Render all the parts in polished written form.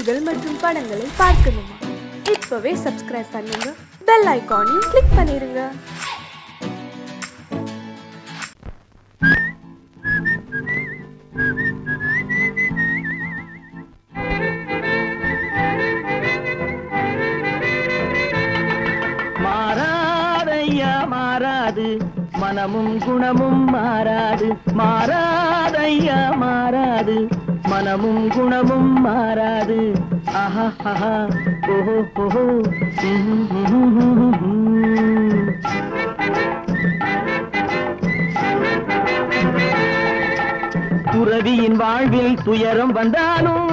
நிகழ்ச்சிகள் மற்றும் படங்களை பார்க்கணுமா? இப்பவே சப்ஸ்கிரைப் பண்ணுங்க, பெல் ஐகானையும் கிளிக் பண்ணிருங்க. மாறாதையா மாறாது, மனமும் குணமும் மாறாது. மாறாதையா மாறாது, மனமும் குணமும் மாறாது. ஆஹா ஆஹா ஓஹோ ஓஹோ. துறவியின் வாழ்வில் துயரம் வந்தாலும்,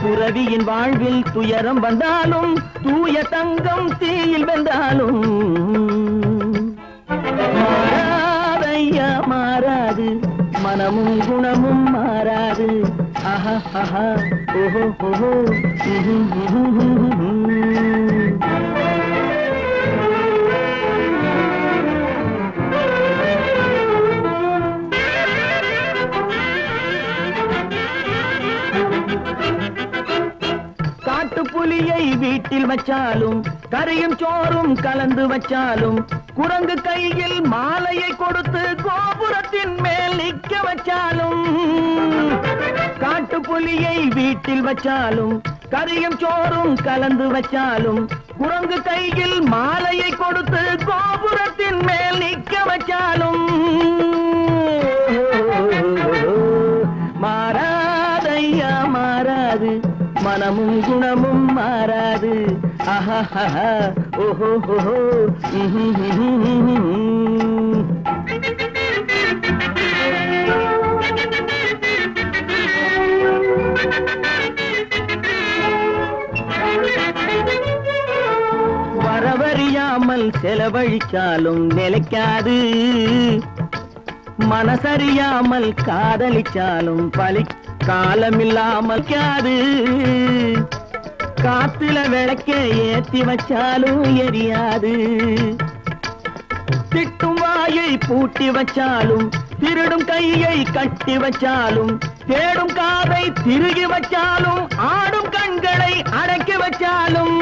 துறவியின் வாழ்வில் துயரம் வந்தாலும், தூய தங்கம் தீயில் வெந்தாலும் மாறாதையா மாறாது, மனமும் குணமும் மாறாது. ஆஹா ஆஹா ஓஹோ ஓஹோ. புலியை வீட்டில் வச்சாலும், கறியும் சோறும் கலந்து வச்சாலும், குரங்கு கையில் மாலையை கொடுத்து கோபுரத்தின் மேல் நிற்க வச்சாலும், காட்டு புலியை வீட்டில் வச்சாலும், கறியும் சோறும் கலந்து வச்சாலும், குரங்கு கையில் மாலையை கொடுத்து கோபுரத்தின் மேல் நிற்க வச்சாலும் மாறாதையா மாறாது, மனமும் குணமும் மாறாது. ஆஹா ஆஹா ஓஹோ ஓஹோ. வரவறியாமல் செலவழிச்சாலும் நிலைக்காது, மனசறியாமல் காதலிச்சாலும் பலி காலமில்லாமல் காது. காத்துல விளக்க ஏத்தி வச்சாலும் எரியாது. திட்டும் வாயை பூட்டி வச்சாலும், திருடும் கையை கட்டி வச்சாலும், தேடும் காதை திருகி வச்சாலும், ஆடும் கண்களை அடக்கி வச்சாலும்,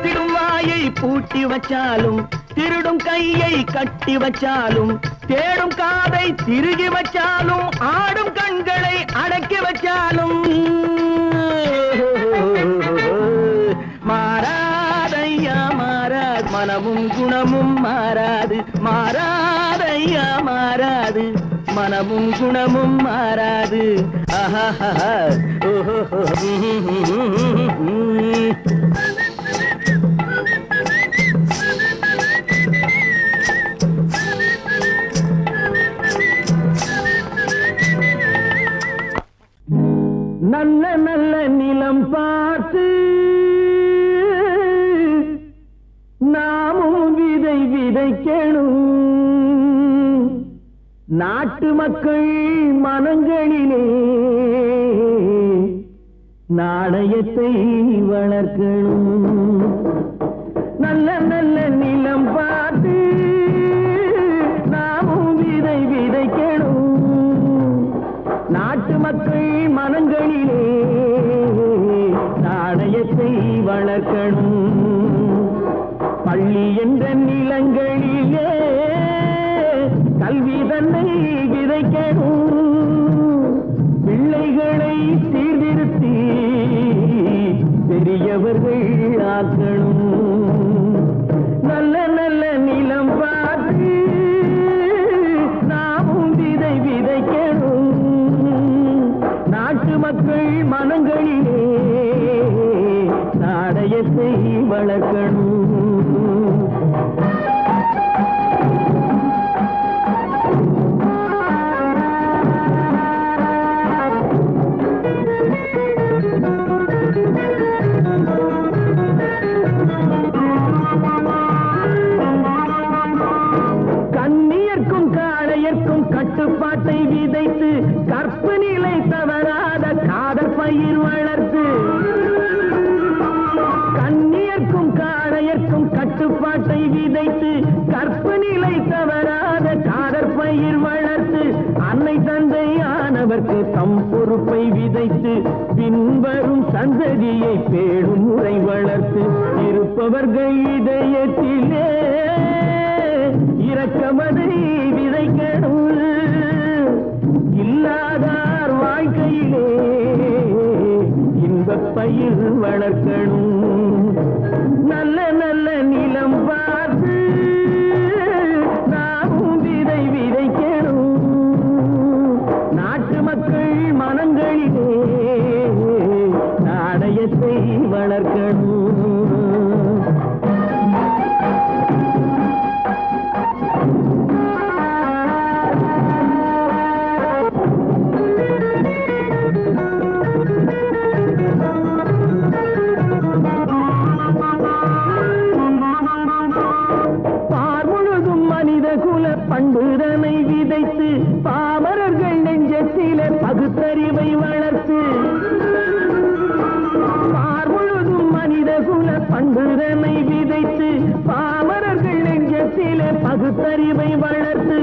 திடும் வாயை பூட்டி வச்சாலும், திருடும் கையை கட்டி வச்சாலும், தேடும் காதை திருகி வச்சாலும், ஆடும் கண்களை அடக்கி வச்சாலும் மாறாதையா மாறாது, மனமும் குணமும் மாறாது. மாறாதையா மாறாது, மனமும் குணமும் மாறாது. ஆஹா ஓஹோ. நல்ல நல்ல நிலம் பார்த்து நாமும் விதை விதைக்கணும். நாட்டு மக்கள் மனங்களிலே நாணயத்தை வளர்க்கணும். நல்ல நல்ல நிலம் பார்த்து நாமும் விதை விதைக்கணும். நாட்டு மக்கள் மனங்களிலே நாணயத்தை வளர்க்கணும். பள்ளி என்ற நிலங்களிலே கல்வி தன்னை விதைக்கணும். பிள்ளைகளை சீர்திருத்தி பெரியவர்கள் ஆக்கணும். நல்ல நல்ல நிலம் பார்த்து நாமும் விதை விதைக்கணும். நாட்டு மக்கள் மனங்களிலே நாணயத்தை வளர்க்கணும். கண்ணியர்க்கும் காளையர்க்கும் கட்டுப்பாட்டை விதைத்து, கற்பு நிலை தவறாத காதல் பயிர் வளர்த்து, கண்ணியர்க்கும் காளையர்க்கும் கட்டுப்பாட்டை விதைத்து, கற்பு நிலை தவறாத காதல் பயிர் வளர்த்து, அன்னை தந்தை ஆனவர் இருப்பவர்க்கு தம் பொறுப்பை விதைத்து பின்வரும் சந்ததியை பேடும் முறை வளர்த்து இருப்பவர்கள் இதயத்திலே இரக்கமதை விதைக்கணும் இல்லாதார் வாழ்க்கையிலே இன்பப் பயிர் வளர்க்கணும் நல்ல நல்ல நிலம் பார்த்து நாமும் விதை விதைக்கணும் நாட்டு மக்கள் மனங்களிலே நாணயத்தை வளர்க்கணும் பண்புதனை விதைத்து பாமரர்கள் நெஞ்சத்திலே பகுத்தறிவை வளர்த்து பார்முழுதும் மனித குல பண்புதனை விதைத்து பாமரர்கள் நெஞ்சத்திலே பகுத்தறிவை வளர்த்து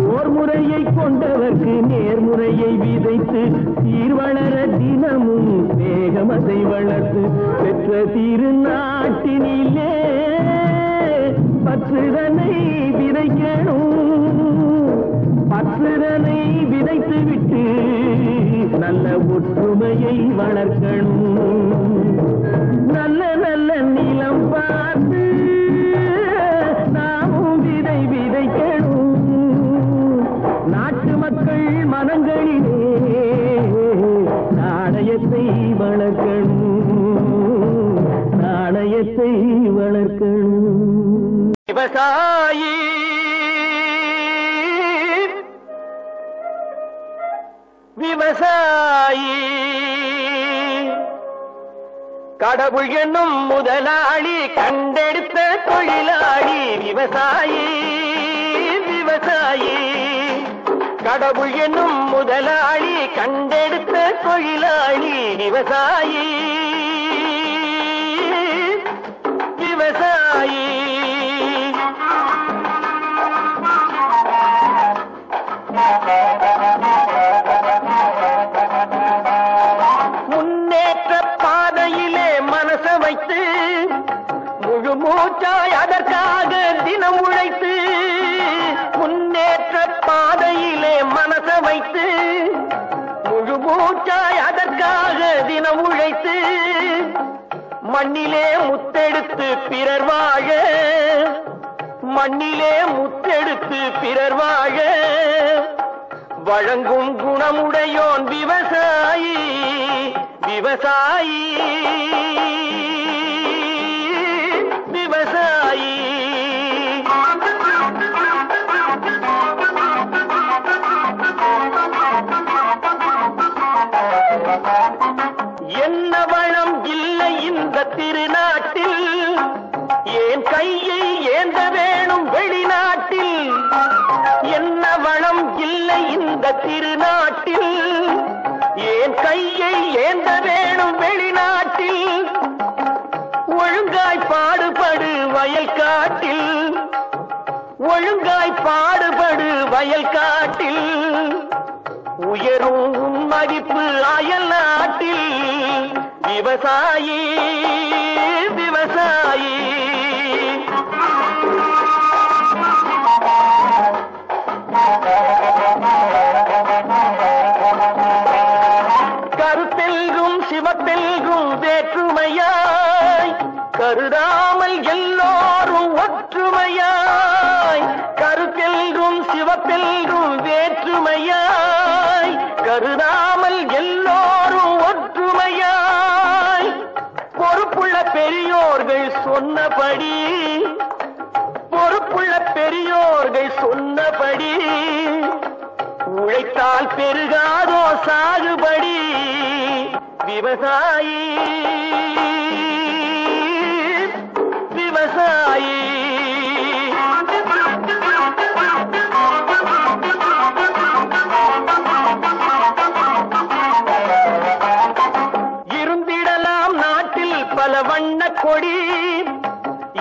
ஓர் முறையை கொண்டவர்க்கு நேர்முறையை விதைத்து சீர்வளர தினமும் வேகமதை வளர்த்து பெற்ற திருநாட்டினிலே பற்றுதனை விதைக்கணும் பற்றுதனை விதைத்து விட்டு நல்ல ஒற்றுமையை வளர்க்கணும் நல்ல நல்ல நிலம் பார்த்து நாமும் விதை விதைக்கணும் நாட்டு மக்கள் மனங்களிலே நாணயத்தை வளர்க்கணும் நாணயத்தை வளர்க்கணும் விவசாயி விவசாயி கடவுள் என்னும் முதலாளி கண்டெடுத்த தொழிலாளி விவசாயி விவசாயி கடவுள் என்னும் முதலாளி கண்டெடுத்த தொழிலாளி விவசாயி விவசாயி முன்னேற்ற பாதையிலே மனச வைத்து முழு மூச்சாய் அதற்காக தினம் உழைத்து முன்னேற்ற பாதையிலே மனச வைத்து முழு மூச்சாய் அதற்காக தினம் உழைத்து மண்ணிலே முத்தெடுத்து பிறர் வாழ மண்ணிலே முத்தெடுத்து பிறர் வாழ வழங்கும் குணமுடையோன் விவசாயி விவசாயி விவசாயி என்ன வளம் இல்லை இந்த திருநாட்டில் ஏன் கையை ஏந்த வேணும் வெளிநாட்டில் என்ன வளம் இல்லை இந்த திருநாட்டில் ஏன் கையை ஏந்த வேணும் வெளிநாட்டில் ஒழுங்காய் பாடுபடு வயல் காட்டில் ஒழுங்காய் பாடுபடு வயல் காட்டில் உயரும் மதிப்பு அயல் நாட்டில் விவசாயி விவசாயி கருத்தெல்கும் சிவத்தெல்கும் வேற்றுமையாய் கருதாமல் எல்லோரும் ஒற்றுமையாய் கருத்தெல்கும் சிவத்தெல்கும் வேற்றுமையாய் கருதாமல் எல்லோரும் ஒற்றுமையாய் பொறுப்புள்ள பெரியோர்கள் சொன்னபடி பொறுப்புள்ள பெரியோர்கள் சொன்னபடி உழைத்தால் பெருகாதோ சாகுபடி விவசாயி விவசாயி இருந்திடலாம் நாட்டில் பல வண்ண கொடி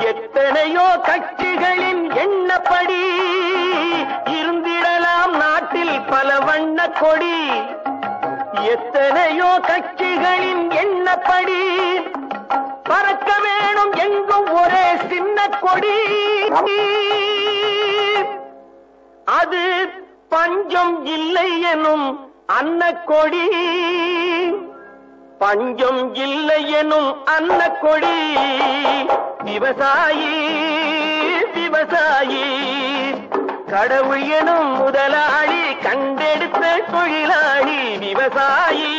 எத்தனையோ கட்சிகளின் எண்ணப்படி இருந்திடலாம் நாட்டில் பல வண்ண கொடி எத்தனையோ கட்சிகளின் எண்ணப்படி பறக்க வேணும் எங்கும் ஒரே சின்ன கொடி. அது பஞ்சம் இல்லை எனும் அன்னக்கொடி. பஞ்சம் இல்லை எனும் அன்னக்கொடி. விவசாயி விவசாயி கடவுள் எனும் முதலாளி கண்டெடுத்த தொழிலாளி விவசாயி.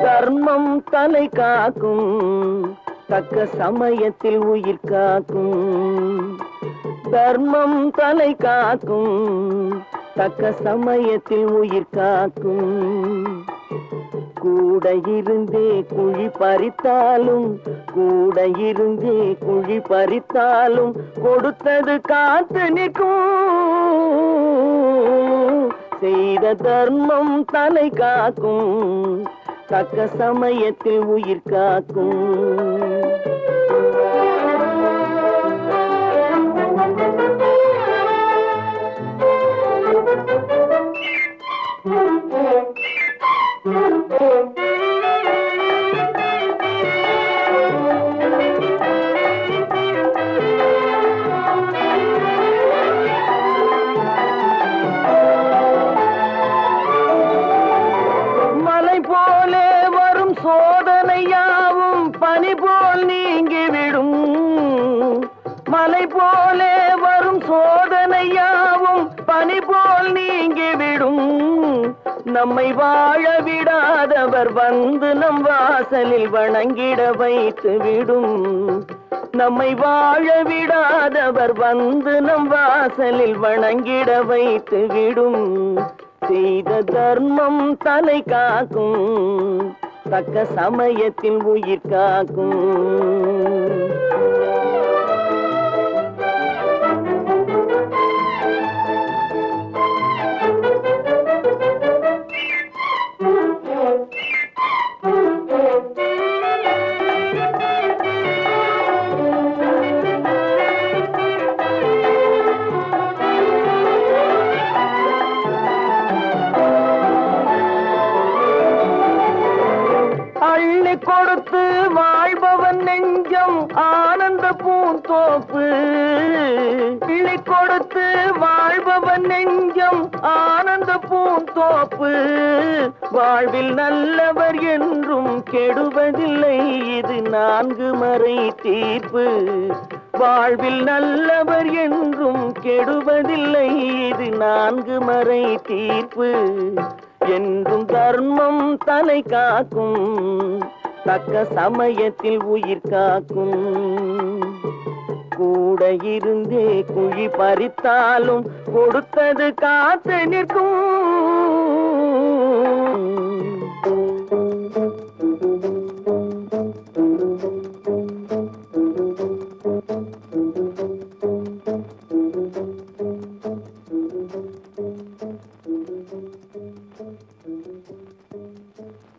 தர்மம் தலை காக்கும் தக்க சமயத்தில் உயிர் காக்கும். தர்மம் தலை காக்கும் தக்க சமயத்தில் உயிர் காக்கும். கூட இருந்தே குழி பறித்தாலும் கூட இருந்தே குழி பறித்தாலும் கொடுத்தது காத்து நிற்கும். செய்த தர்மம் தலை காக்கும் தக்க சமயத்தில் உயிர் காக்கும். மலை போலே வரும் சோதனையாவும் பனி போல் நீங்கிவிடும். மலை போலே வரும் சோதனையாவும் பனி போல் நீங்கிவிடும். நம்மை வாழ விடாதவர் வந்து நம் வாசலில் வணங்கிட வைத்து விடும். நம்மை வாழ விடாதவர் வந்து நம் வாசலில் வணங்கிட வைத்து விடும். செய்த தர்மம் தலை காக்கும் தக்க சமயத்தில் உயிர் காக்கும். அள்ளி கொடுத்து வாழ்பவன் நெஞ்சம் ஆனந்த பூந்தோப்பு. அள்ளி கொடுத்து வாழ்பவன் நெஞ்சம் ஆனந்த பூந்தோப்பு. வாழ்வில் நல்லவர் என்றும் கெடுவதில்லை இது 4 மறை தீர்ப்பு. வாழ்வில் நல்லவர் என்றும் கெடுவதில்லை இது 4 மறை தீர்ப்பு. என்றும் தர்மம் தலை காக்கும் தக்க சமயத்தில் உயிர் காக்கும். கூட இருந்தே குழி பறித்தாலும் கொடுத்தது காத்து நிற்கும்.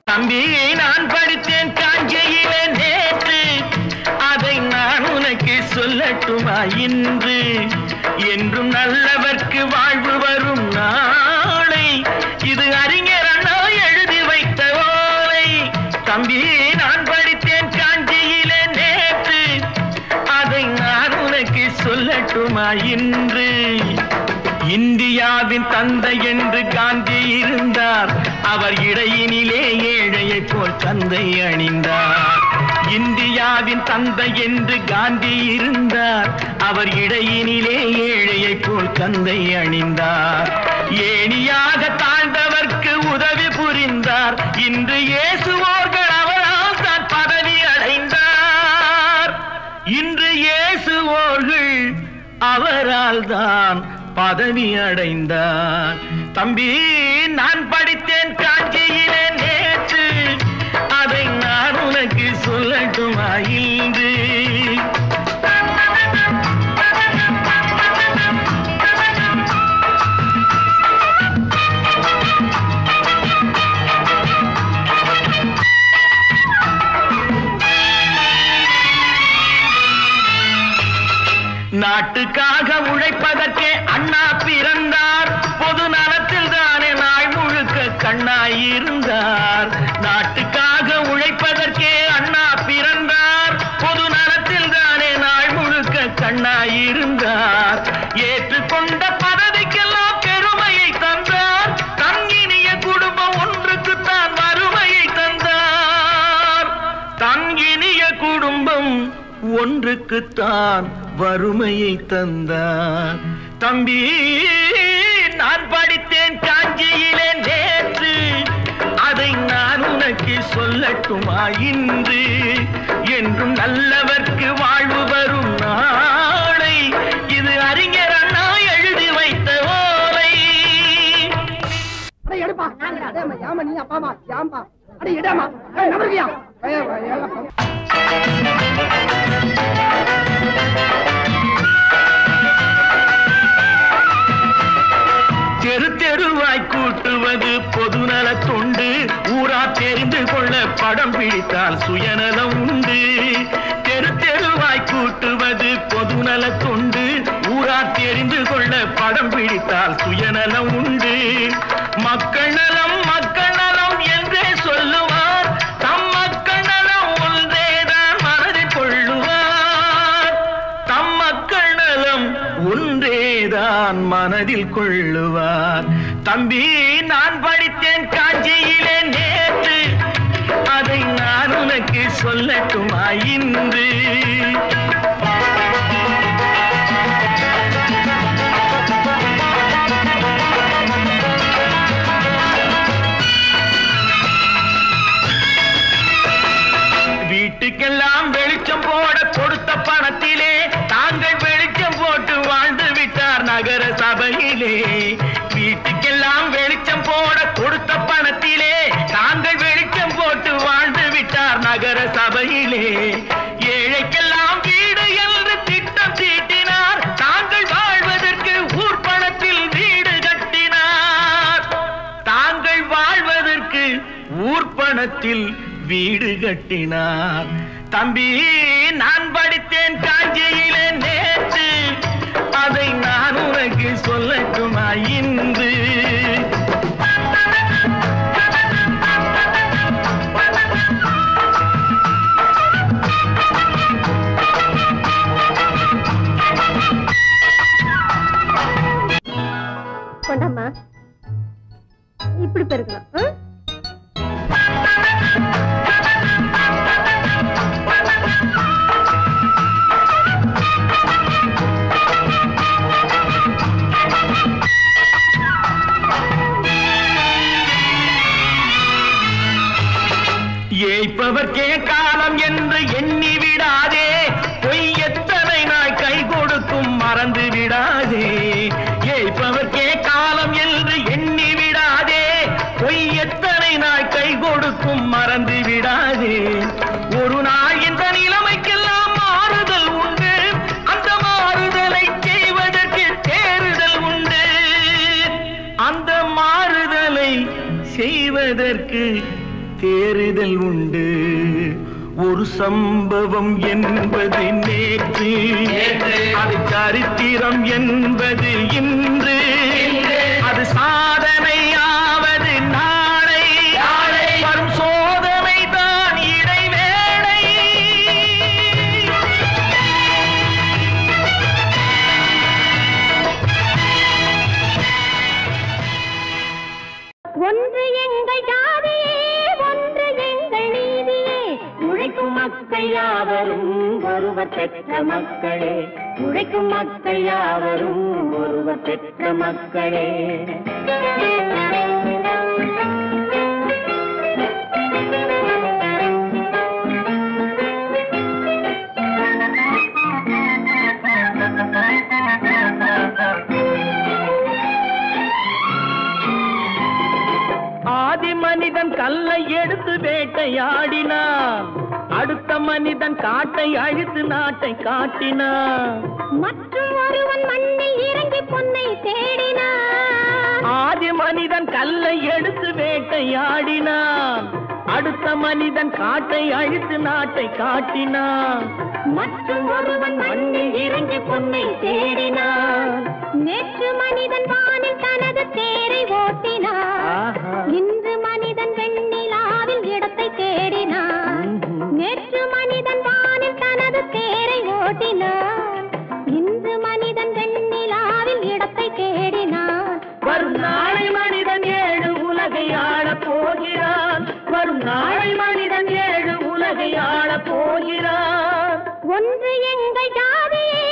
தம்பி நான் படித்தேன் காஞ்சியிலே நேற்று, அதை நான் உனக்கு சொல்லட்டுமா இன்று? என்றும் நல்லவர்க்கு வாழ்வு வரும் நாளை, இது அறிஞர் அண்ணா எழுதி வைத்த ஓலை. தம்பி நான் படித்தேன் காஞ்சியிலே நேற்று, அதை நான் உனக்கு சொல்லட்டுமா இன்று? இந்தியாவின் தந்தை என்று காந்தி இருந்தார், அவர் இடையினிலே ஏழையை போல் தந்தை அணிந்தார். இந்தியாவின் தந்தை என்று காந்தி இருந்தார், அவர் இடையினிலே ஏழையை போல் தந்தை அணிந்தார். ஏணியாக தாழ்ந்தவர்க்கு உதவி புரிந்தார், இன்று இயேசுவோர்கள் அவரால் தான் பதவி அடைந்தார். இன்று இயேசுவோர்கள் அவரால் தான் பதவி அடைந்தார். தம்பி நான் படித்தேன் காஞ்சியிலே நேற்று, அதை நான் உனக்கு சொல்லட்டுமா இன்று? நாட்டுக்காக உழைப்பதற்கே அண்ணா பிறந்தார். பொது நலத்தில் தானே நாள் முழுக்க கண்ணாயிருந்தார். நாட்டுக்காக உழைப்பதற்கே அண்ணா பிறந்தார். பொது நலத்தில் தானே நாள் முழுக்க கண்ணாயிருந்தார். ஏற்றுக்கொண்ட பதவிக்கெல்லாம் பெருமையை தந்தார். தங்கினிய குடும்பம் ஒன்றுக்குத்தான் வறுமையை தந்தார். தங்கினிய குடும்பம் ஒன்றுக்குத்தான் வறுமையை தந்தார். தம்பி, நான் படித்தேன் காஞ்சியிலே நேற்று, அதை நான் உனக்கு சொல்லட்டுமா இன்று? என்றும் நல்லவர்க்கு வாழ்வு வரும் நாளை, இது அறிஞர் அண்ணா எழுதி வைத்த ஓலை. தெரு தெருவாய் கூட்டுவது பொதுநல தொண்டு. ஊரா தெரிந்து கொள்ள படம் பிடித்தால் சுயநலம் உண்டு. தெரு தெருவாய் கூட்டுவது பொதுநல தொண்டு. ஊரா தெரிந்து கொள்ள படம் பிடித்தால் சுயநலம் உண்டு. மக்கள் நலம் மக்கள் நலம் என்றே சொல்லுவார். தம் மக்கள் நலம் ஒன்றேதான் மனதில் கொள்ளுவார். தம் மக்கள் நலம் ஒன்றேதான் மனதில் கொள்ளுவார். தம்பி, நான் படித்தேன் காஞ்சியிலே நேற்று, அதை நான் உனக்கு சொல்லட்டுமா இன்று? வீட்டுக்கெல்லாம் வெளிச்சம் போட கொடுத்த பணத்திலே தாங்கள் வெளிச்சம் போட்டு வாழ்ந்து விட்டார் நகர சபையிலே. வீட்டுக்கெல்லாம் வெளிச்சம் போட கொடுத்த பணத்திலே தாங்கள் வெளிச்சம் போட்டு வாழ்ந்து விட்டார் நகர சபையிலே. ஏழைக்கெல்லாம் வீடு என்று திட்டம் தீட்டினார். தாங்கள் வாழ்வதற்கு ஊர்பணத்தில் வீடு கட்டினார். தாங்கள் வாழ்வதற்கு ஊர்பணத்தில் வீடு கட்டினார். தம்பி, நான் படித்தேன் காஞ்சியிலே நேற்று, அதை நான் உனக்கு சொல்லட்டுமா இன்று? கொண்டாமா, இப்படி பெருக்கலாம். ஏய்ப்பவர்க்கே காலம் என்று எண்ணி விடாதே. பொய் எத்தனை நாள் கை கொடுக்கும் மறந்து விடாதே. ஏய்ப்பவர்க்கே காலம் என்று எண்ணி விடாதே. பொய் எத்தனை நாள் கை கொடுக்கும் மறந்து விடாதே. ஒரு நாள் இந்த நிலைமைக்கெல்லாம் மாறுதல் உண்டு. அந்த மாறுதலை செய்வதற்கு தேறுதல் உண்டு. அந்த மாறுதலை செய்வதற்கு தேறுதல் உண்டு. ஒரு சம்பவம் என்பது நேற்று, அது சரித்திரம் என்பது இன்று. அது சாதனையாவது நாளை, வரும் சோதனை தான் இடைவேளை. ஒன்று எங்கள் ஜாதியே, ஒன்று எங்கள் நீதியே. உழைக்கும் மக்கள் யாவரும் ஒருவர் பெற்ற மக்களே. உழைக்கும் மக்கள் யாவரும் ஒருவர் பெற்ற மக்களே. ஆதி மனிதன் கல்லை எடுத்து வேட்டையாடினான். அடுத்த மனிதன் காட்டை அழித்து நாட்டை காட்டினான். மற்றும் ஒருவன் மண்ணில் இறங்கி பொன்னை தேடினான். ஆதி மனிதன் கல்லை எடுத்து வேட்டையாடினான். அடுத்த மனிதன் காட்டை அழித்து நாட்டை காட்டினான். மற்றும் ஒருவன் மண்ணில் இறங்கி பொன்னை தேடினான். நேற்று மனிதன் வானில் தனது தேரை ஓட்டினான். இன்று மனிதன் வெண்ணிலாவில் இடத்தை தேடினான். நேற்று மனிதன் வானில் தனது தேரை ஓட்டினான். இன்று மனிதன் வெண்ணிலாவில் இடத்தை தேடினான். வரும் நாளை மனிதன் 7 உலகை ஆளப் போகிறான். வரும் நாளை மனிதன் 7 உலகை ஆளப் போகிறான். ஒன்று எங்கள் ஜாதியே,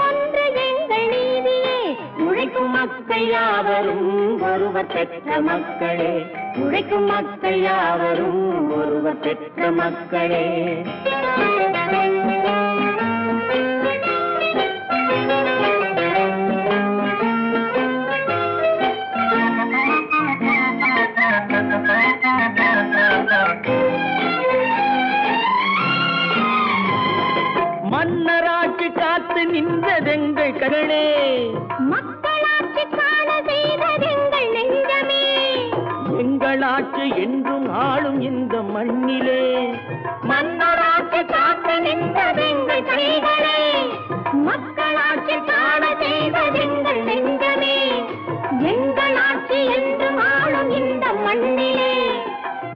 ஒன்று எங்கள் நீதியே. உழைக்கும் மக்கள் யாவரும் ஒருவர் பெற்ற மக்களே. உழைக்கும் மக்கள் யாவரும் ஒருவர் பெற்ற மக்களே. மன்னராட்சி காத்து நின்றதெங்கள் கரணே. மக்களாட்சி காண செய்ததெங்கள் நெஞ்சமே. எங்களாட்சி என்றும் ஆளும் இந்த மண்ணிலே. மன்னராட்சி காத்து நின்றதெங்கள் கைகளே. மக்களாட்சி காண செய்ததெங்கள் நெஞ்சமே. எங்களாட்சி என்றும் ஆளும் இந்த மண்ணிலே.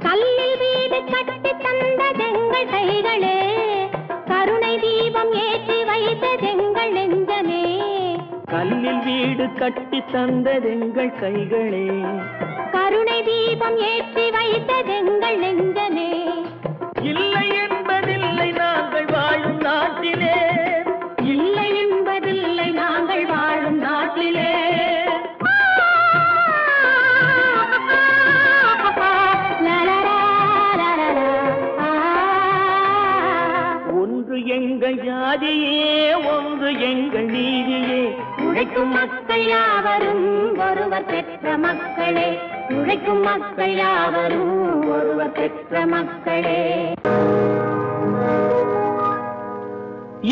கல்லில் வீடு கட்டி தந்ததெங்கள் கைகளே. கருணை தீபம் ஏற்றி வைத்ததெங்கள் நெஞ்சமே. கல்லில் வீடு கட்டி தந்ததெங்கள் கைகளே. கருணை தீபம் ஏற்றி வைத்ததெங்கள் நெஞ்சமே. இல்லை என்பதில்லை நாங்கள் வாழும் நாட்டிலே. இல்லை என்பதில்லை நாங்கள் வாழும் நாட்டிலே. ஒன்று எங்கள் ஜாதியே, ஒன்று எங்கள் நீதியே. உழைக்கும் மக்கள் யாவரும் ஒருவர் பெற்ற மக்களே. உழைக்கும் மக்கள் யாவரும் ஒருவர் பெற்ற மக்களே.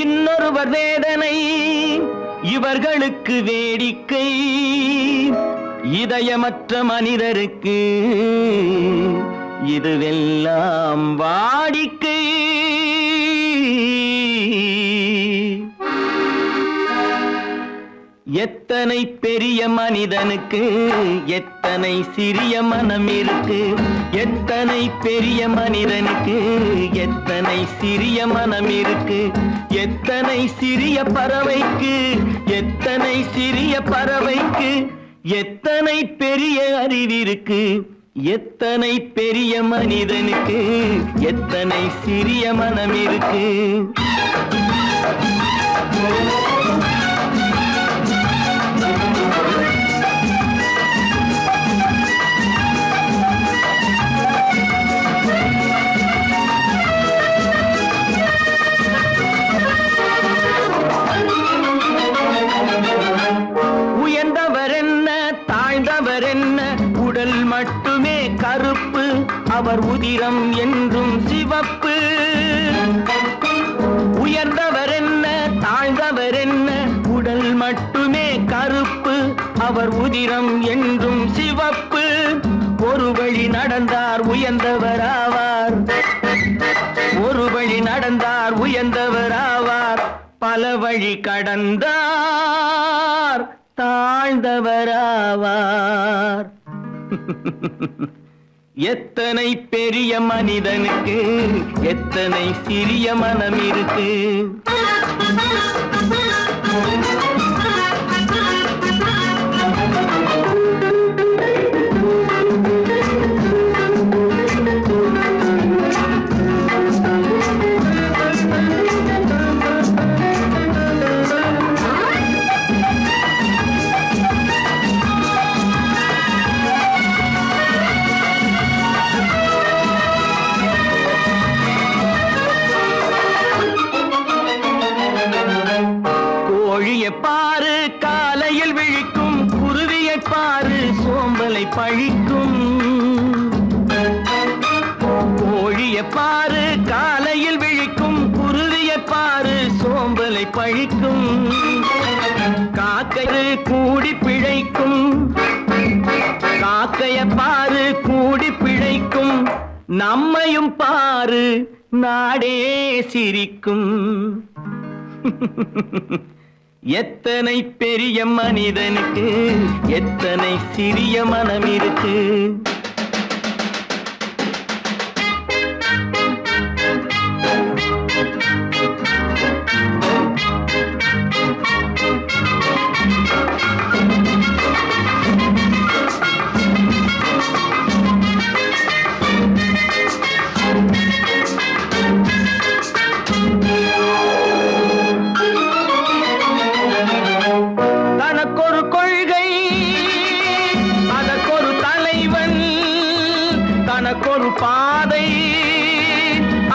இன்னொருவர் வேதனை இவர்களுக்கு வேடிக்கை. இதயமற்ற மனிதருக்கு இதுவெல்லாம் வாடிக்கை. எத்தனை பெரிய மனிதனுக்கு எத்தனை சிறிய மனம் இருக்கு. எத்தனை பெரிய மனிதனுக்கு எத்தனை சிறிய மனம் இருக்கு. எத்தனை சிறிய பறவைக்கு எத்தனை சிறிய பறவைக்கு எத்தனை பெரிய அறிவிருக்கு. எத்தனை பெரிய மனிதனுக்கு எத்தனை சிறிய மனம் இருக்கு. உயர்ந்தவர் என்ன தாழ்ந்தவர் என்ன, உடல் மட்டுமே கருப்பு, அவர் உதிரம் என்றும் சிவப்பு. உயர்ந்தவர் என்ன தாழ்ந்தவர் என்ன, உடல் மட்டுமே கருப்பு, அவர் உதிரம் என்றும் சிவப்பு. ஒரு வழி நடந்தார் உயர்ந்தவர் ஆவார். ஒரு வழி நடந்தார் உயர்ந்தவர் ஆவார். பல வழி கடந்தார் தாழ்ந்தவர் ஆவார். எத்தனை பெரிய மனிதனுக்கு எத்தனை சிறிய மனம் இருக்கு. பாரு காலையில் விழிக்கும், குருவியை பாரு சோம்பலை பழிக்கும். கோழியை பாரு காலையில் விழிக்கும், குருவியை பாரு சோம்பலை பழிக்கும். காக்கை கூடி பிழைக்கும், காக்கைய பாரு கூடி பிழைக்கும். நம்மையும் பாரு நாடே சிரிக்கும். எத்தனை பெரிய மனிதனுக்கு எத்தனை சிறிய மனம் இருக்கு. தனக்கொரு கொள்கை, அதற்கொரு தலைவன், தனக்கொரு பாதை,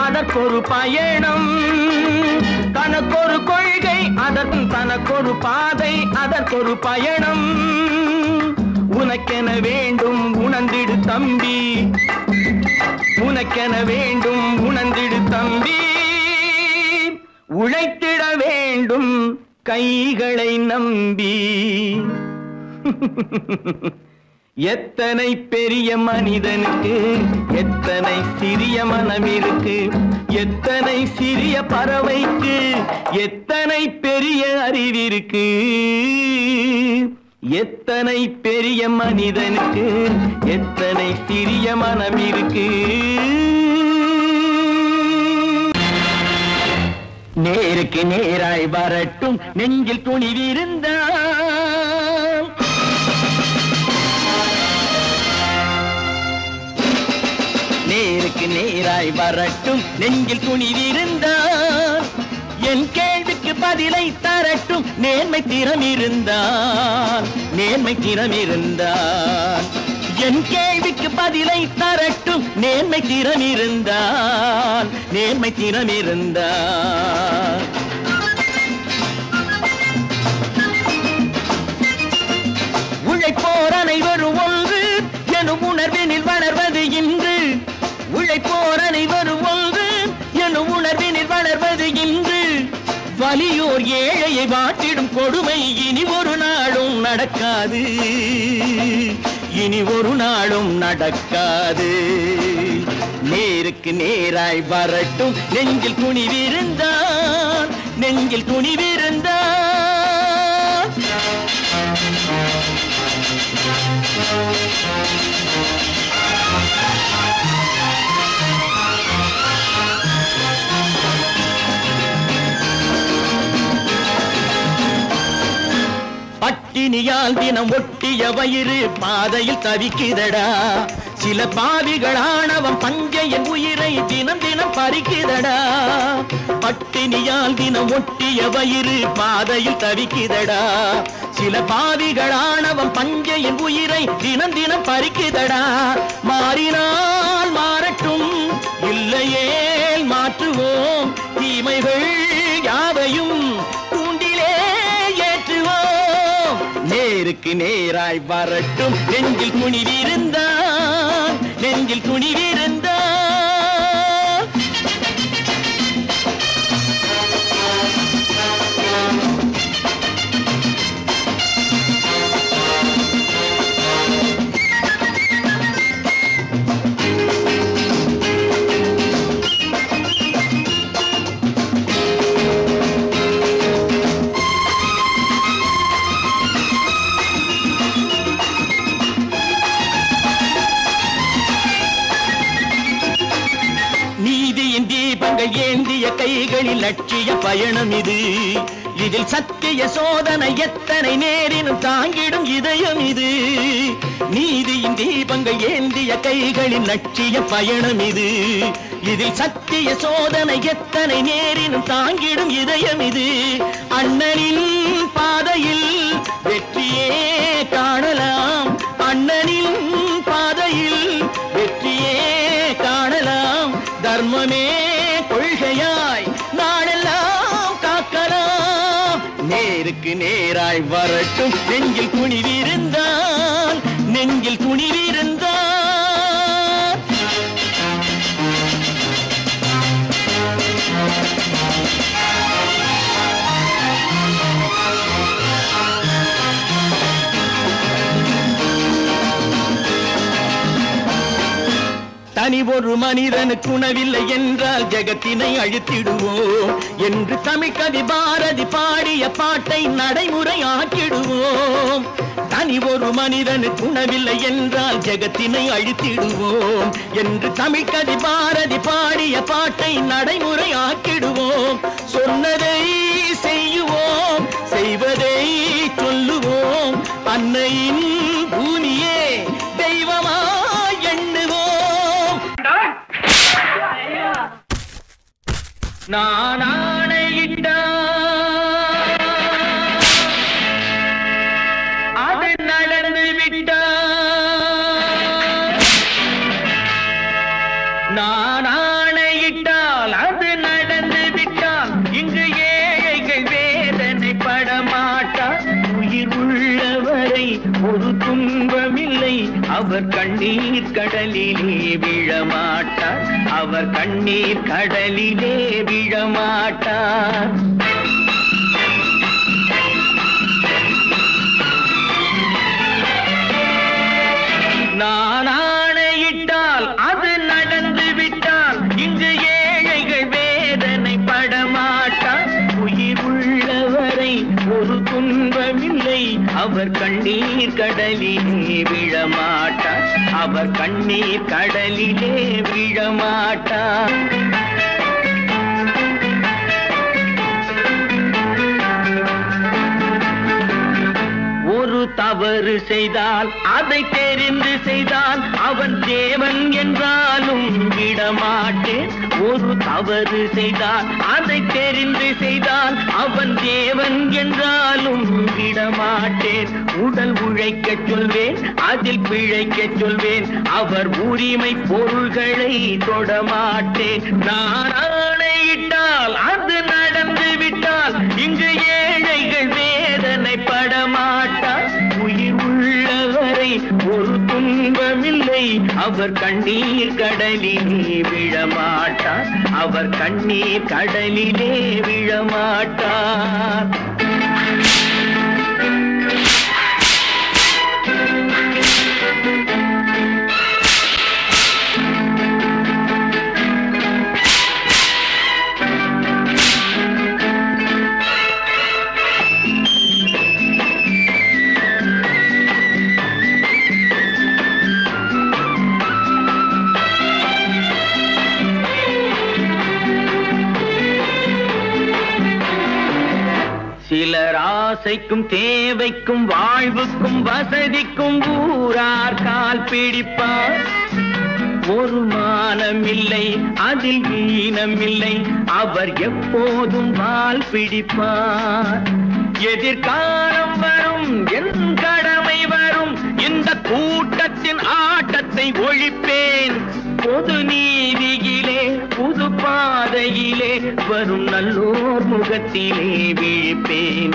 அதற்கொரு பயணம். தனக்கொரு கொள்கை, தனக்கொரு பாதை, அதற்கொரு பயணம். உனக்கென வேண்டும் உணர்ந்திடு தம்பி, உனக்கென வேண்டும் உணர்ந்திடு தம்பி. உழைத்திட வேண்டும் கைகளை நம்பி. எத்தனை பெரிய மனிதனுக்கு எத்தனை சிறிய மனம் இருக்கு. எத்தனை சிறிய பறவைக்கு எத்தனை பெரிய அறிவிருக்கு. எத்தனை பெரிய மனிதனுக்கு எத்தனை சிறிய மனம் இருக்கு. நேருக்கு நேராய் வரட்டும் நெஞ்சில் துணிவிருந்தால். நேருக்கு நேராய் வரட்டும் நெஞ்சில் துணிவிருந்தால். என் கேள்விக்கு பதிலை தரட்டும் நேர்மை திறம் இருந்தால். நேர்மை திறம் இருந்தால் என் கேள்விக்கு பதிலை தரட்டும் நேர்மை திறம் இருந்தால். நேர்மை திறம் இருந்தால் உழைப்போர் அனைவரும் ஒன்று எனும் உணர்வினில் வளர்வது இன்று. உழைப்போர் அனைவரும் ஒன்று எனும் உணர்வினில் வளர்வது இன்று. வலியோர் ஏழையை வாட்டிடும் கொடுமை இனி ஒரு நாளும் நடக்காது. இனி ஒரு நாளும் நடக்காது. நேருக்கு நேராய் வரட்டும் நெஞ்சில் துணிவிருந்தால். நெஞ்சில் துணிவிருந்தால் பட்டினியால் தினம் ஒட்டிய வயிறு பாதையில் தவிக்குதடா. சில பாவிகளானவன் பஞ்சையின் உயிரை தினம் தினம் பறிக்குதடா. பட்டினியால் தினம் ஒட்டிய வயிறு பாதையில் தவிக்குதடா. சில பாவிகளானவன் பஞ்சையின் உயிரை தினம் தினம் பறிக்குதடா. மாறினால் மாறட்டும் இல்லையேல் மாற்றுவோம். தீமைகள் யாவையும் தூண்டிலே ஏற்றுவோம். நேருக்கு நேராய் வரட்டும் நெஞ்சில் துணிவிருந்தால். நெஞ்சில் துணிவிருந்தால் ஏந்திய கைகளில் லட்சிய பயணம் இது. இதில் சத்திய சோதனை எத்தனை நேரினும் தாங்கிடும் இதயம் இது. நீதியின் தீபங்கள் ஏந்திய கைகளில் லட்சிய பயணம் இது. இதில் சத்திய சோதனை எத்தனை நேரினும் தாங்கிடும் இதயம் இது. அண்ணனின் பாதையில் வெற்றியே காணலாம். அண்ணனின் பாதையில் வெற்றியே காணலாம். தர்மமே கொள்கையாய் நாளெல்லாம் காக்கலாம். நேருக்கு நேராய் வரட்டும் நெஞ்சில் துணிவிருந்தால். நெஞ்சில் துணிவிருந்தால் தனி ஒரு மனிதனுக்கு உணவில்லை என்றால் ஜெகத்தினை அழித்திடுவோம் என்று தமிழ் கவி பாரதி பாடிய பாட்டை நடைமுறையாக்கிடுவோம். தனி ஒரு மனிதனுக்கு உணவில்லை என்றால் ஜெகத்தினை அழித்திடுவோம் என்று தமிழ் கவி பாரதி பாடிய பாட்டை நடைமுறையாக்கிடுவோம். சொன்னதை செய்யுவோம், செய்வதை சொல்லுவோம். அன்னையின் பூமியே தெய்வமா எண்ணுவோம். நான் ஆணையிட்டால் அது நடந்து விட்டால். நான் ஆணையிட்டால் அது நடந்து விட்டால். இங்கு ஏழைகள் வேதனை படமாட்டார். உயிர் உள்ளவரை ஒரு துன்பமில்லை. அவர் கண்ணீர் கடலிலே விழமாட்டார். அவர் கண்ணீர் கடலிலே விழமாட்டார். நான் ஆணையிட்டால் அது நடந்து விட்டால். இங்கு ஏழைகள் வேதனை படமாட்டார். உயிர் உள்ளவரை ஒரு துன்பமில்லை. அவர் கண்ணீர் கடலிலே விழமாட்டார். அவர் கண்ணீர் கடலிலே விழமாட்டார். ஒரு தவறு செய்தால் அதை தெரிந்து செய்தால் அவன் தேவன் என்றாலும் விடமாட்டேன். ஒரு தவறு செய்தால் அதை தெரிந்து செய்தால் அவன் தேவன் என்றாலும் விடமாட்டேன். உடல் உழைக்க சொல்வேன், அதில் பிழைக்க சொல்வேன். அவர் உரிமை பொருள்களை தொடமாட்டேன். நான் ஆணையிட்டால் அது நடந்து விட்டால். இங்கு ஏழைகள் வேதனை படமாட்டார். உயிர் உள்ளவரை ஒரு துன்பமில்லை. அவர் கண்ணீர் கடலிலே விழமாட்டார். அவர் கண்ணீர் கடலிலே விழமாட்டார். சிலர் ஆசைக்கும் தேவைக்கும் வாழ்வுக்கும் வசதிக்கும் ஊரார் கால் பிடிப்பார். ஒரு மானமில்லை, அதில் ஈனமில்லை. அவர் எப்போதும் வால் பிடிப்பார். எதிர்காலம் வரும், என் கடமை வரும். இந்த கூட்டத்தின் ஆட்டத்தை ஒழிப்பேன். பொது நீதியிலே புது பாதையிலே வரும் நல்லோர் முகத்திலே விழிப்பேன்.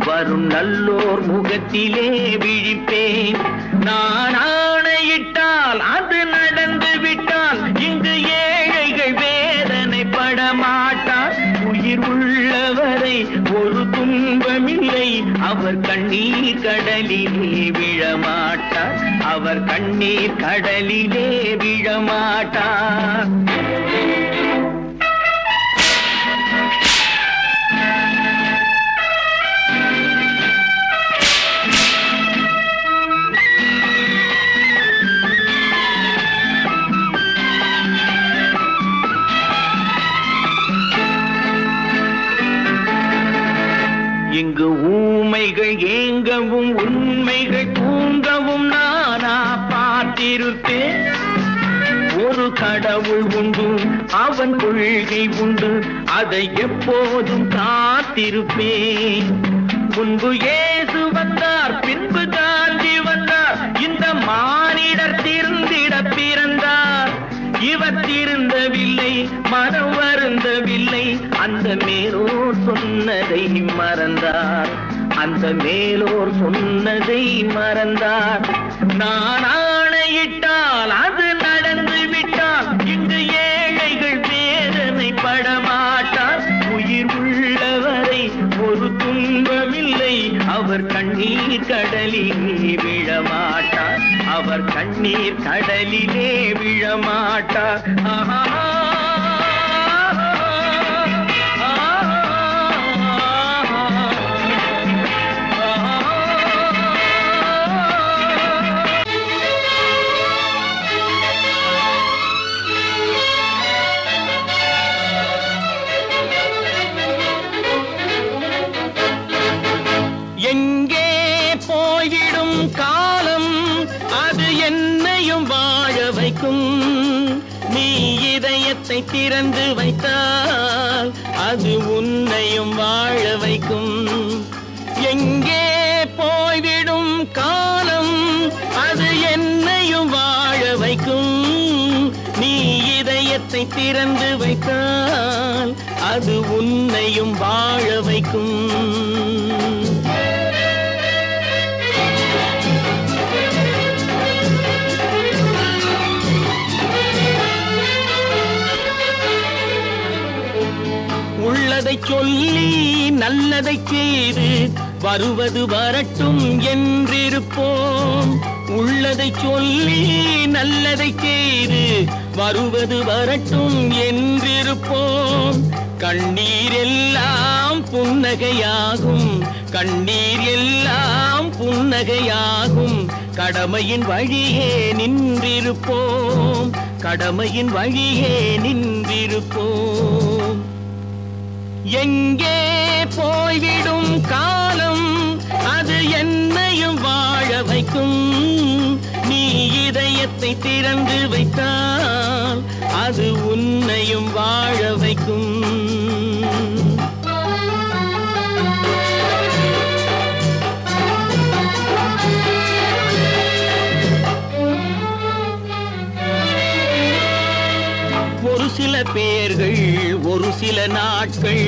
வரும் நல்லோர் முகத்திலே விழிப்பேன். நான் ஆணையிட்டால் அது நடந்து விட்டால். இங்கு ஏழைகள் வேதனை படமாட்டார். உயிர் உள்ளவரை ஒரு துன்பமில்லை. அவர் கண்ணீர் கடலிலே விழமாட்டார். அவர் கண்ணீர் கடலிலே விழமாட்டார். இங்கு ஊமைகள் ஏங்கவும் உண்மைகள் தூங்கவும் நானா பார்த்திருப்பேன். ஒரு கடவுள் உண்டு, அவன் கொள்கை உண்டு, அதை எப்போதும் காத்திருப்பேன். முன்பு இயேசு வந்தார், பின்பு காந்தி வந்தார். இந்த மானிடர் திருந்திட பிறந்தார். இவர் திருந்தவில்லை, மனம் வருந்தவில்லை. அந்த மேலோர் சொன்னதை மறந்தார். அந்த மேலோர் சொன்னதை மறந்தார். நான் ஆணையிட்டால் அது நடந்து விட்டால். இங்கு ஏழைகள் வேதனை படமாட்டார். உயிர் உள்ளவரை ஒரு துன்பமில்லை. அவர் கண்ணீர் கடலிலே விழமாட்டார். அவர் கண்ணீர் கடலிலே விழமாட்டார். எங்கே போய்விடும் காலம் அது என்னையும் வாழ வைக்கும். நீ இதயத்தை திறந்து வைத்தால் அது உன்னையும் வாழ வைக்கும். எங்கே போய்விடும் காலம் அது என்னையும் வாழ வைக்கும். நீ இதயத்தை திறந்து வைத்தால் அது உன்னையும் வாழ வைக்கும். உள்ளதை சொல்லி நல்லதை செய்து வருவது வரட்டும் என்றிருப்போம். உள்ளதை சொல்லி நல்லதை செய்து வருவது வரட்டும் என்றிருப்போம். கண்ணீர் எல்லாம் புன்னகையாகும், கண்ணீர் எல்லாம் புன்னகையாகும். கடமையின் வழியே நின்றிருப்போம், கடமையின் வழியே நின்றிருப்போம். எங்கே போய்விடும் காலம் அது என்னையும் வாழ வைக்கும். நீ இதயத்தை திறந்து வைத்தால் அது உன்னையும் வாழ வைக்கும். ஒரு சில பேர்கள் ஒரு சில நாட்கள்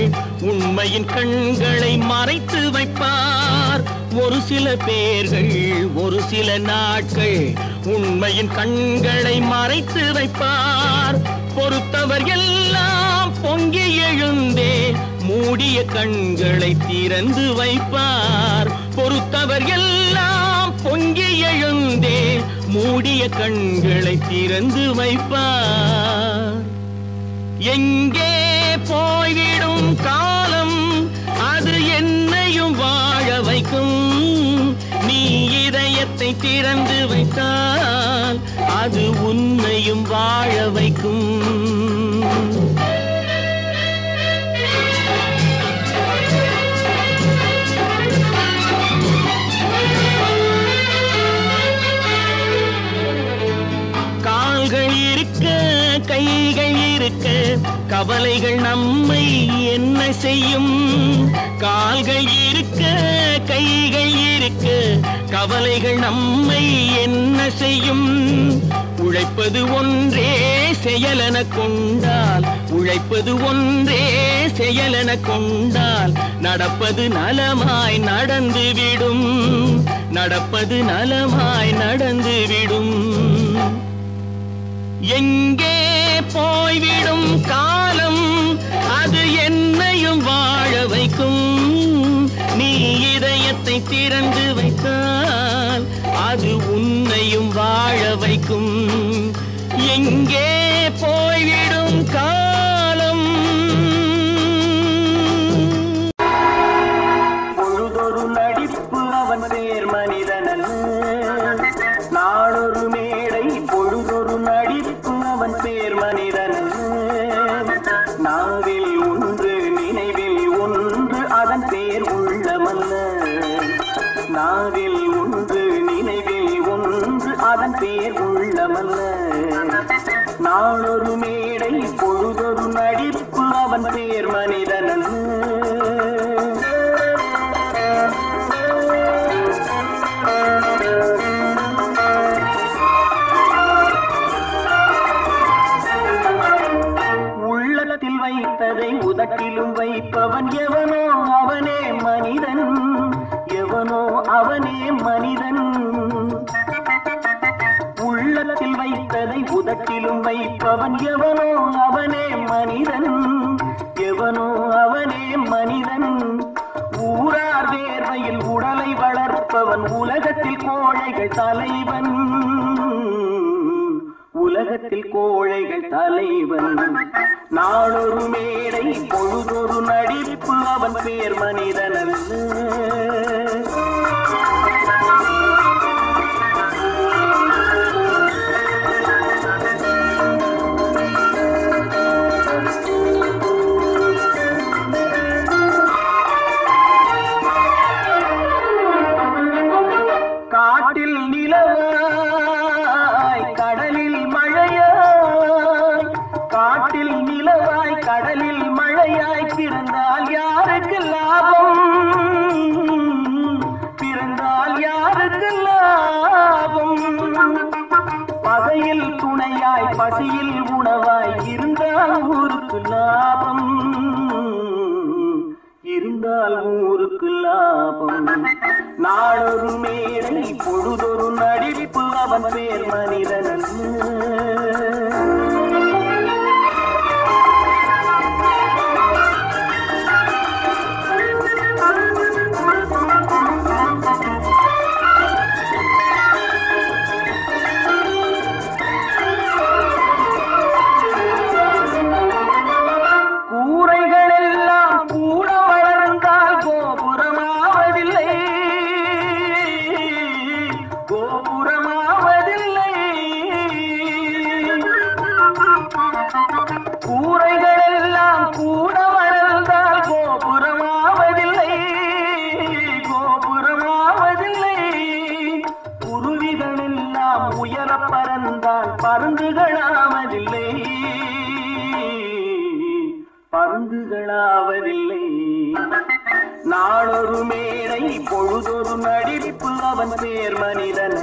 உண்மையின் கண்களை மறைத்து வைப்பார். ஒரு சில பேர்கள் ஒரு சில நாட்கள் உண்மையின் கண்களை மறைத்து வைப்பார். பொறுத்தவர் எல்லாம் பொங்கி எழுந்தே மூடிய கண்களை திறந்து வைப்பார். பொறுத்தவர் எல்லாம் பொங்கி எழுந்தே மூடிய கண்களை திறந்து வைப்பார். எங்கே போய்விடும் காலம் அது என்னையும் வாழ வைக்கும். நீ இதயத்தை திறந்து வைத்தால் அது உன்னையும் வாழ வைக்கும். கால்கள் இருக்க கைகள் இருக்க கவலைகள் நம்மை என்ன செய்யும். கால்கள் இருக்க கைகள் இருக்க கவலைகள் நம்மை என்ன செய்யும். உழைப்பது ஒன்றே செயலென கொண்டால், உழைப்பது ஒன்றே செயலென கொண்டால் நடப்பது நலமாய் நடந்துவிடும், நடப்பது நலமாய் நடந்துவிடும். எங்கே போய்விடும் காலம் அது என்னையும் வாழ வைக்கும். நீ இதயத்தை திறந்து வைத்தால் அது உன்னையும் வாழ வைக்கும். எங்கே போய்விடும் காலம். பொழுதொரு நடிப்பு அவன் பேர் மனிதனல்ல, நாளொரு மேடை பொழுதொரு நடிப்பு அவன் பேர் மனிதனல்ல. நாவில் ஒன்று நினைவில் ஒன்று அதன் பேர் உள்ளமல்ல. நாவில் ஒன்று நினைவில் ஒன்று அதன் பேர் உள்ளமல்ல. நாளொரு மேடை பொழுதொரு நடிப்பு அவன் பேர் மனிதனல்ல. உள்ளத்தில் வைத்ததை உதட்டிலும் வைப்பவன் எவனோ அவனே மனிதன், எவனோ அவனே மனிதன். உள்ளத்தில் வைத்ததை உதட்டிலும் வைப்பவன் எவனோ அவனே மனிதன், எவனோ அவனே மனிதன். ஊரார் வேர்வையில் உடலை வளர்ப்பவன் உலகத்தில் கோழைகள் தலைவன் உலகத்தில் கோழைகள் தலைவன் நாளொரு மேடை பொழுதொரு நடிப்பு அவன் பேர் மனிதனல்ல காட்டில் நிலவாய் கடலில் மழையாய் காட்டில் நிலவாய் கடலில் மழையாய் பிறந்தால் யாருக்கு லாபம் பிறந்தால் யாருக்கு லாபம் பகையில் துணையாய் பசியில் உணவாய் இருந்தால் ஊருக்கு லாபம் இருந்தால் ஊருக்கு லாபம் நாளொரு மேடை பொழுதொரு நடிப்பு அவன் பேர் மனிதன் பருந்துகளாவதில்லை நாளொரு மேடை பொழுதொரு நடிப்பு அவன் பேர் மனிதன்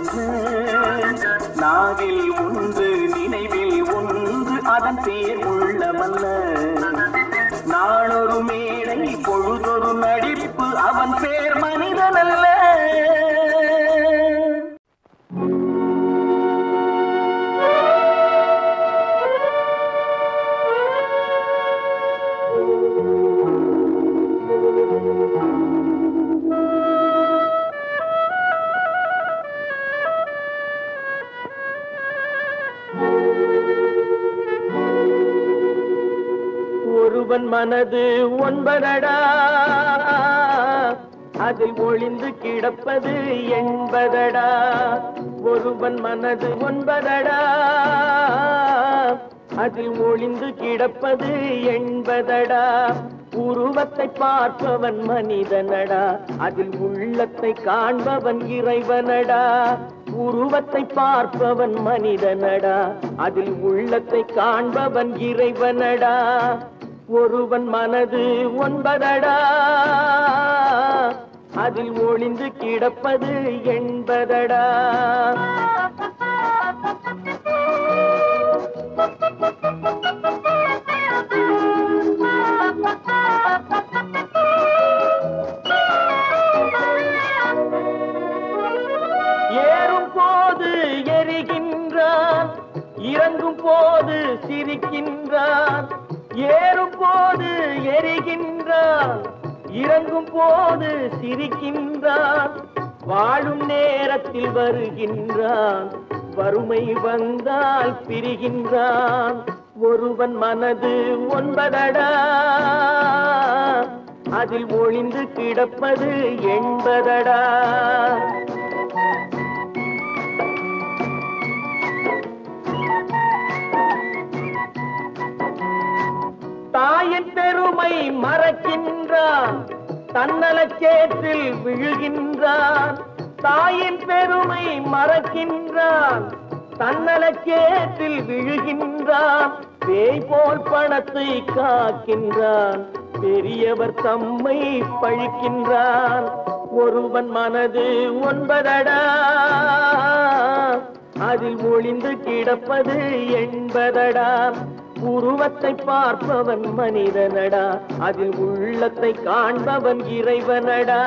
நாவில் ஒன்று நினைவில் ஒன்று அதன் பேர் உள்ளமல்ல நாளொரு மேடை பொழுதொரு நடிப்பு அவன் பேர் மனிதனல்ல ஒருவன் மனது ஒன்பதடா அதில் ஒளிந்து கிடப்பது என்பதடா ஒருவன் மனது ஒன்பதடா அதில் ஒளிந்து கிடப்பது என்பதடா உருவத்தை பார்ப்பவன் மனிதனடா அதில் உள்ளத்தை காண்பவன் இறைவனடா உருவத்தை பார்ப்பவன் மனிதனடா அதில் உள்ளத்தை காண்பவன் இறைவனடா ஒருவன் மனது ஒன்பதடா அதில் ஒளிந்து கிடப்பது என்பதடா ஏறும் போது எரிகின்றான் இறங்கும் போது சிரிக்கின்றான் ஏறும் போது எரிகின்றான் இறங்கும் போது சிரிக்கின்றான் வாழும் நேரத்தில் வருகின்றான் வறுமை வந்தால் பிரிகின்றான் ஒருவன் மனது ஒன்பதடா அதில் ஒளிந்து கிடப்பது என்பதடா தாயின் பெருமை மறக்கின்றான் தன்னலச்சேற்றில் விழுகின்றான் தாயின் பெருமை மறக்கின்றான் தன்னலச்சேற்றில் விழுகின்றான் பேய் போல் பணத்தை காக்கின்றான் பெரியவர் தம்மை பழிக்கின்றான் ஒருவன் மனது ஒன்பதடா அதில் ஒளிந்து கிடப்பது என்பதடா உருவத்தை பார்ப்பவன் மனிதனடா அதில் உள்ளத்தை காண்பவன் இறைவனடா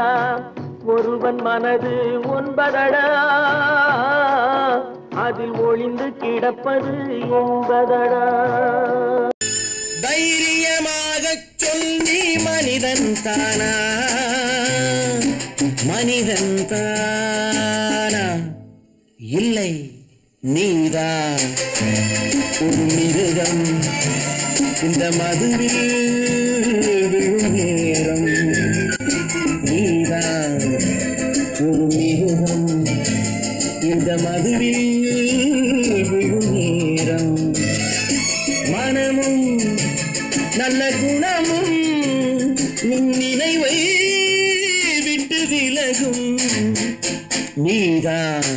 ஒருவன் மனது ஒன்பதடா அதில் ஒளிந்து கிடப்பது என்பதடா தைரியமாக சொல்லி மனிதன் தானா மனிதன் தானா இல்லை நீதான் ஒரு மிருகம் இந்த மதுவில் விழும் நேரம் நீதான் ஒரு மிருகம் இந்த மதுவில் விழும் நேரம் மனமும் நல்ல குணமும் உன் நினைவை விட்டு விலகும் நீதான்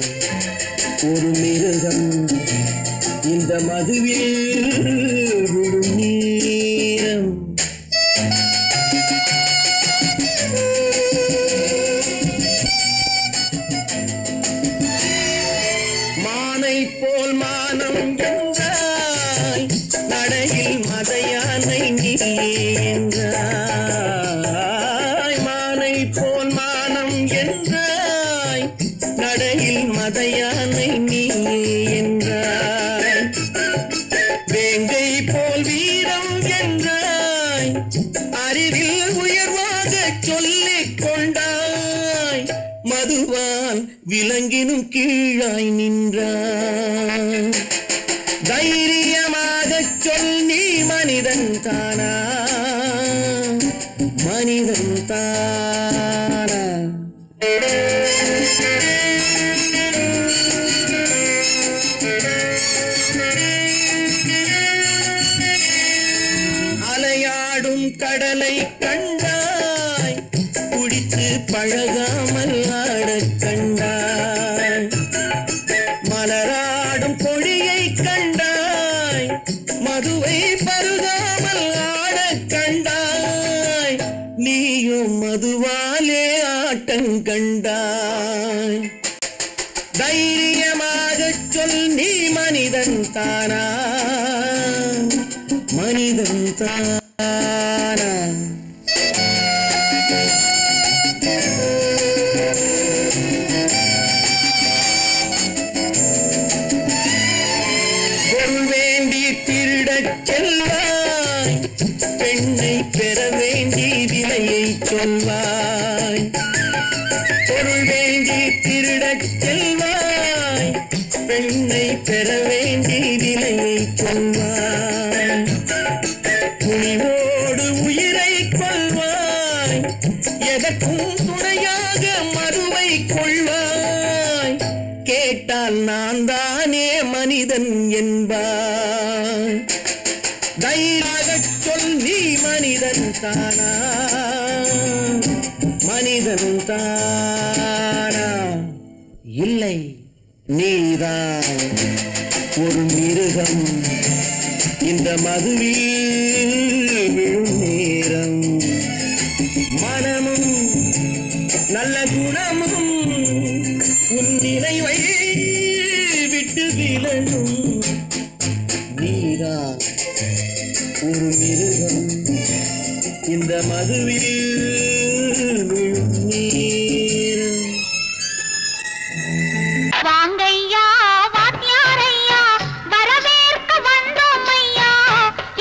ஒரு மிருகம் இந்த மதுவில் விழும் நேரம் மானை போல் மானம் என்றாய் நடையில் மதையானை நீ என்றாய் மானை போல் மானம் என்றாய் நடையில் மதையானை நீ என்றாய் வேங்கை போல் வீரம் என்றாய் அறிவில் உயர்வாக சொல்லிக் கொண்டாய் மதுவால் விலங்கினும் கீழாய் நின்றாய் தைரியமாக சொல் நீ மனிதன் தானா மனிதன் தானா அலையாடும் கடலை கண்டாய் குடித்து பழகாமல் ஆடக் கண்டாய் மலராடும் பொழியை கண்டாய் மதுவை பருகாமல் ஆடக் கண்டாய் நீயும் மதுவாலே ஆட்டம் கண்டாய் தைரியமாக சொல் நீ மனிதன் தானா மனிதன் தானா பொருள் வேண்டி திருடச் செல்வாய் பெண்ணை பெற வேண்டி விலையை சொல்வாய் பொருள் வேண்டி திருடச் செல்வாய் பெண்ணை பெற வேண்டி விலையை சொல்வாய் துணிவோடு உயிரை கொள்வாய் எதற்கும் துணையாக மறுவை கொள்வாய் கேட்டால் நான் தானே மனிதன் என்பாய் தைரியமாகச் சொல் நீ மனிதன் தானா மனிதன் தானா இல்லை நீதான் ஒரு மிருகம் இந்த மதுவில் விழும் நேரம் மனமும் நல்ல குணமும் உன் நினைவை விட்டு விலகும் நீதான் ஒரு மிருகம் இந்த மதுவில் விழும் நேரம் வாங்கையா வாத்தியாரையா வரவேற்க வந்தோம் ஐயா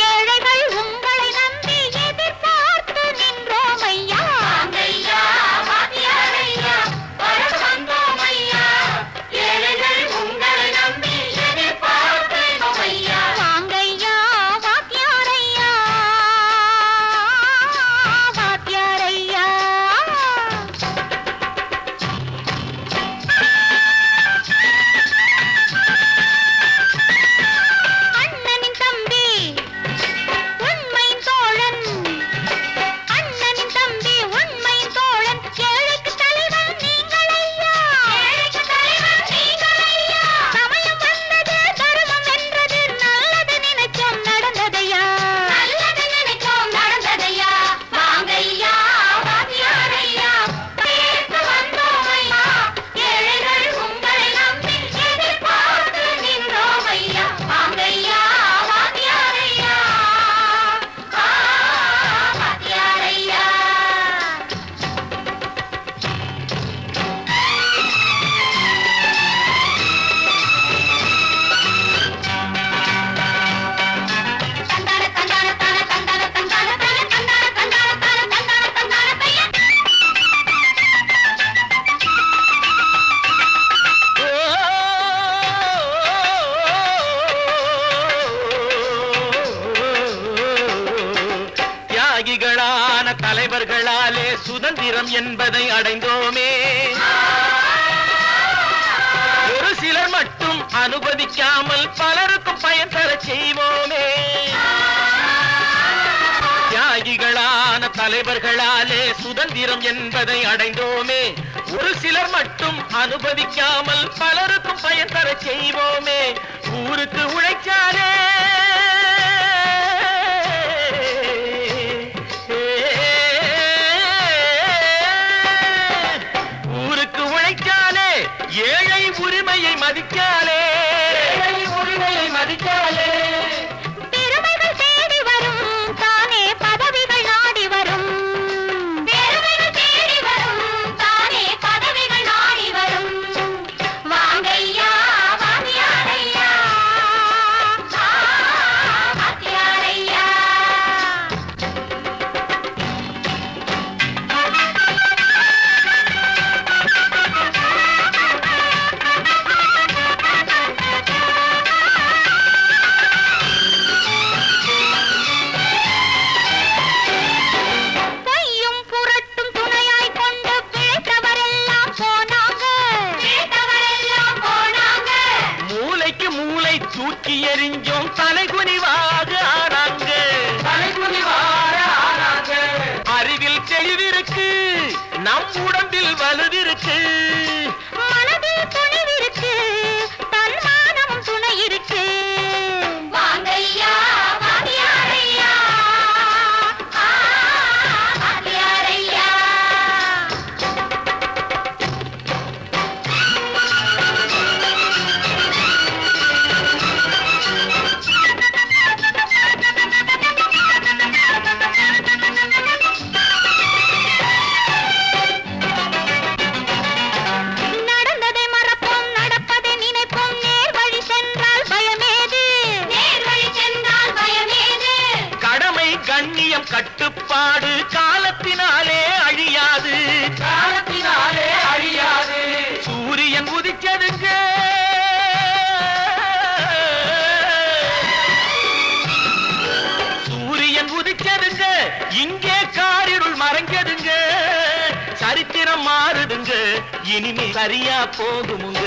ஏழைகள் உங்களை நம்பி எதிர்பார்த்து நின்றோம் ஐயா வாங்கையா வாத்தியாரையா வரவேற்க வந்தோம் ஐயா ஏழைகள் உங்களை நம்பி எதிர்பார்த்து நின்றோம் ஐயா வாங்கையா வாத்தியாரையா சுதந்திரம் என்பதை அடைந்தோமே ஒரு சிலர் மட்டும் அனுமதிக்காமல் பலருக்கும் பயன் தர செய்வோமே தியாகிகளான தலைவர்களாலே சுதந்திரம் என்பதை அடைந்தோமே ஒரு சிலர் மட்டும் அனுமதிக்காமல் பலருக்கும் பயன் தர செய்வோமே ஊருக்கு உழைச்சாலே ஊருக்கு உழைச்சாலே ஏழை உரிமையை மதிக்காலே பெருமைகள் தேடி வரும் தானே பதவிகள் நாடி வரும் பெருமைகள் தேடி வரும் தானே பதவிகள் நாடி வரும் வாங்கையா வாத்தியாரையா வாத்தியாரையா பொய்யும் புரட்டும் துணையாய் கொண்டு பிழைத்தவரெல்லாம் போனாங்க மூளைக்கு மூளை தூக்கி எறிஞ்சோம் தலைகுனிவாக ஆனாங்க அறிவில் தெளிவிருக்கு நம் உடம்பில் வலுவிருக்கு மனதில் துணிவிருக்கு தன்மானமும் துணை இருக்கு வாங்கையா வாத்தியாரையா வாத்தியாரையா நடந்ததை மறப்போம் நடப்பதை நினைப்போம் நேர் வழி சென்றால் பயமேது கடமை கண்ணியம் கட்டுப்பாடு காலத்தினாலே அழியாது சூரியன் உதிச்சதுங்க சூரியன் உதிச்சதுங்க இங்கே காரிருள் மறைஞ்சதுங்க சரித்திரம் மாறுதுங்க இனிமே சரியா போகுமுங்க